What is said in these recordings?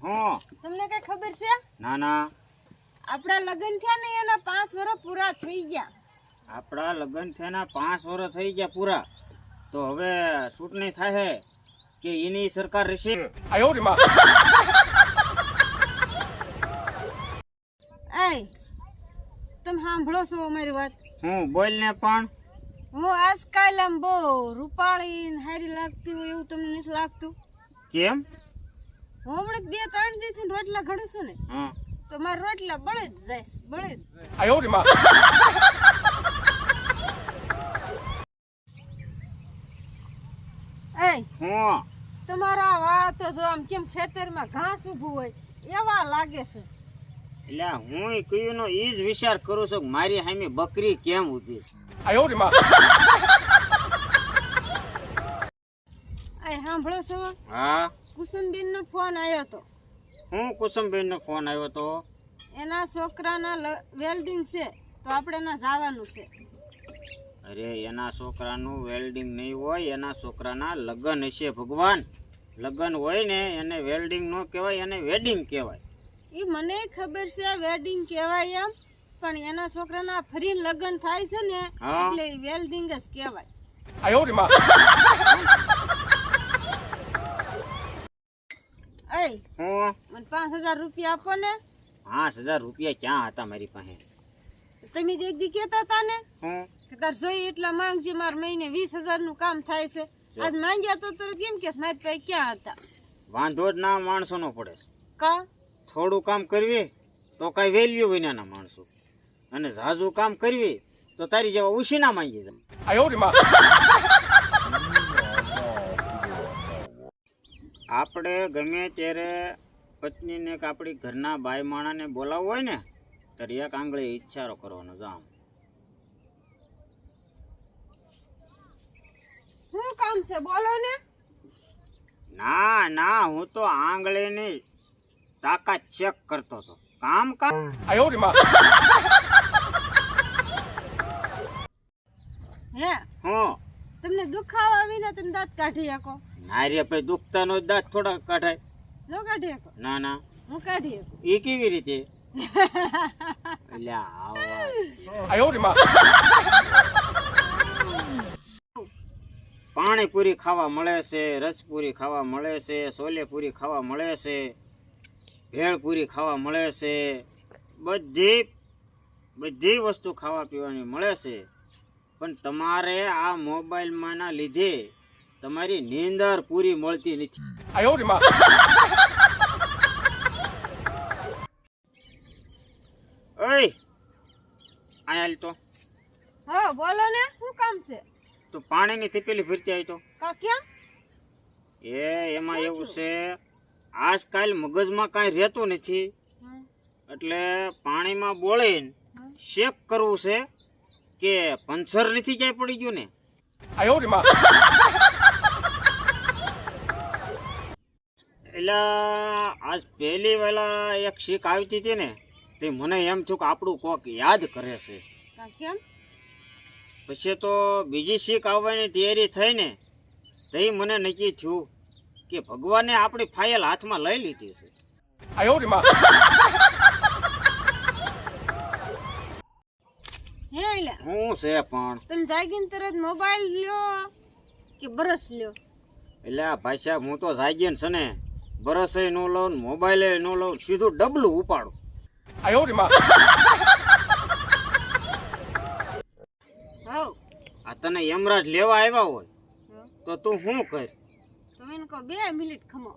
હા તમને કઈ ખબર છે? ના ના આપણા લગ્ન થયા ને એના 5 વર્ષ પૂરા થઈ ગયા. આપણા લગ્ન થયાના 5 વર્ષ થઈ ગયા પૂરા. તો હવે ચૂંટણી થાય કે એની સરકાર રહેશે? એય તમે સાંભળો છો અમારી વાત? હું બોલ ને પણ. હું આજકાલ આમ બહુ રૂપાળી ને હારી લાગતી હોય એવું તમને નથી લાગતું? કેમ? હું હમણાં 2-3 દિવસથી રોટલા ઘડું છું ને હા તો મારા રોટલા બળે જ જાય છે, બળે જ. એય હું તમારા વાળ તો જો આમ કેમ ખેતરમાં ઘાસ ઊભું હોય એવા લાગે છે. એટલે હું કયું નો ઈ જ વિચાર કરું છું કે મારી સામે બકરી કેમ ઊભી છે. એ સાંભળો છો? હા કુસુમબેન નો ફોન આવ્યો હતો. હું કુસુમબેન નો ફોન આવ્યો તો. એના છોકરાના વેલ્ડિંગ છે તો આપણે ના જવાનું છે. અરે એના છોકરાનું વેલ્ડિંગ નહીં હોય, એના છોકરાના લગ્ન હશે. ભગવાન, લગ્ન હોય ને એને વેલ્ડિંગ નો કહેવાય, એને વેડિંગ કહેવાય. એ મને ખબર છે વેડિંગ કહેવાય એમ, પણ એના છોકરાના ફરીને લગ્ન થાય છે ને હા. એટલે વેલ્ડિંગ જ કહેવાય. એય હું મને 5000 રૂપિયા આપો ને. 5000 રૂપિયા ક્યાં હતા મારી પાસે? તમે જે એક દી કહેતા હતા ને હું કે તાર જોઈએ એટલા માંગજે, માર મહિને 20000 નું કામ થાય છે. આજ માંગ્યા તો તરત કેમ કે મારી પાસે ક્યાં હતા? વાંધો જ ના માણસો નો પડે છે. કા થોડું કામ કરવી તો કઈ વેલ્યુ વિનાના માણસો, અને ઝાઝુ કામ કરવી તો તારી જેવા ઉશીના માંગી જાય. આપણે ગમે ત્યારે પત્નીને કે આપણી ઘરના બાઈ માણાને બોલાવવું હોય ને ત્યારે એક આંગળી ઈચ્છારો કરવાનો. જામ શું કામ છે બોલો ને. ના ના, હું તો આંગળીની તાકાત ચેક કરતો હતો. કામ કામ હે હું તમને દુખાવા વિના તમે દાંત કાઢી શકો? નારી ભાઈ દુખતા નો દાંત થોડા કાઢાય? ન કાઢી શકો? ના ના, હું કાઢી શકું. એ કેવી રીતે? અલ્યા આવા પાણીપુરી ખાવા મળે છે, રસપુરી ખાવા મળે છે, છોલેપુરી ખાવા મળે છે, ભેળપુરી ખાવા મળે છે, બધી વસ્તુ ખાવા પીવાની મળે છે. પણ તમારે આ મોબાઈલમાં ના લીધે તમારી નીંદર પૂરી મળતી નથી. ઓય આયા તો હા બોલો ને, શું કામ છે? તો પાણીની થેપેલી ભરતી આવી તો. કા કેમ? એમાં એવું છે, આજકાલ મગજમાં કાંઈ રહેતું નથી, એટલે પાણીમાં બોળીને શેક કરવું છે કે પંચર નથી ક્યાંય પડી ગયું ને. એટલે આજ પહેલી વેલા એક શીખ આવતી હતી ને તે મને એમ થયું કે આપણું કોક યાદ કરે છે. કા કેમ? પછી તો બીજી શીખ આવવાની તૈયારી થઈ ને તે મને નક્કી થયું કે ભગવાને આપણી ફાઇલ હાથમાં લઈ લીધી છે. હે એલા શું છે પણ? તમે જાગીને તરત મોબાઈલ લ્યો કે બ્રશ લ્યો? એટલે આ ભાઈ સાહેબ, હું તો જાગીને છે ને બરસે ન લઉં, મોબાઈલે ન લઉં, સીધું ડબલું ઉપાડું. હવ આ તને યમરાજ લેવા આવ્યા હોય તો તું શું કર? તમે એને કહો 2 મિનિટ ખમો.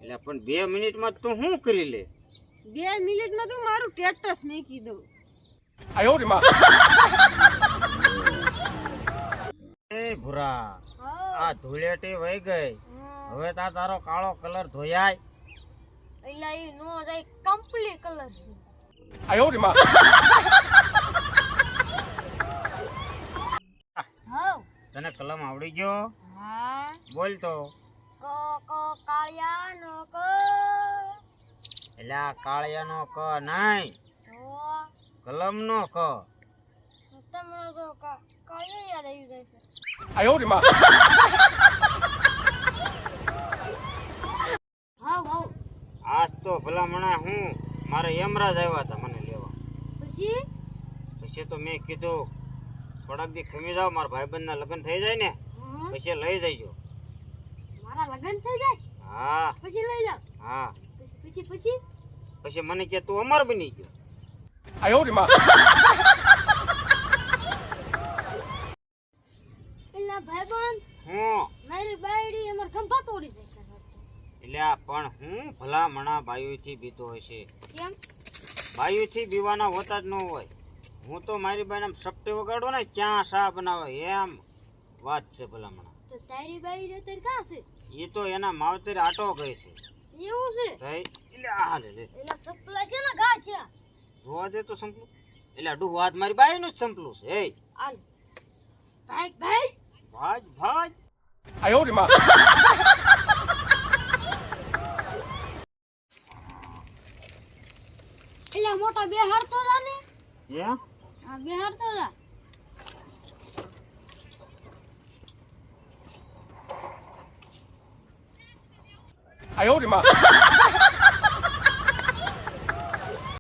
એટલે પણ 2 મિનિટમાં તું શું કરી લે? 2 મિનિટમાં તું મારું સ્ટેટસ મેકી દઉં. એ ભૂરા, આ ધૂળેટી વહી ગઈ, હવે તારો કાળો કલર ધોયાય? એલા એ નો જાય, કમ્પ્લીટ કલર છે. હવ તને કલમ આવડી ગયો? હા બોલ તો. કો કાળિયાનો કો. એટલે આ કાળિયાનો ક નહીં, કલમનો ક. તમને તો કાળિયો યાદ આવી જાય છે. હા તો ભલામણા હું મારે યમરાજ આવ્યા હતા મને લેવા. પછી પછી તો મેં કીધું થોડાક દી ખમી જાવ, મારા ભાઈબંધના લગ્ન થઈ જાય ને પછી લઈ જઈજો. મારા લગ્ન થઈ જાય હા પછી લઈ જાવ. હા પછી પછી પછી મને કે તું અમર બની ગયો. એલા ભાઈબંધ હું મારી બાયડી અમાર ખંભા તોડી નાખ્યા. એટલે આ પણ હું ભલામણા બાયુથી બીતો હશે. કેમ? બાયુથી બીવાના હોતા જ ન હોય. હું તો મારી બાઈને આમ સપટી વગાડો ને ક્યાં શા બનાવે એમ વાત છે ભલામણા. તો તારી બાયડી અત્યારે કાં છે? એ તો એના માવતરે આટો ગઈ છે. એવું છે? થઈ એટલે આ લે લે એલા સપલા છે ને ગા છે. જોવા દે તો સંપલું. એટલે આડું વાત મારી બાઈનું જ સંપલું છે. એ આલ ભાઈ ભાઈ ભાજ ભાજ એલા મોટા બે હારતો જા ને. યા આ બે હારતો જા.哎呦我的妈！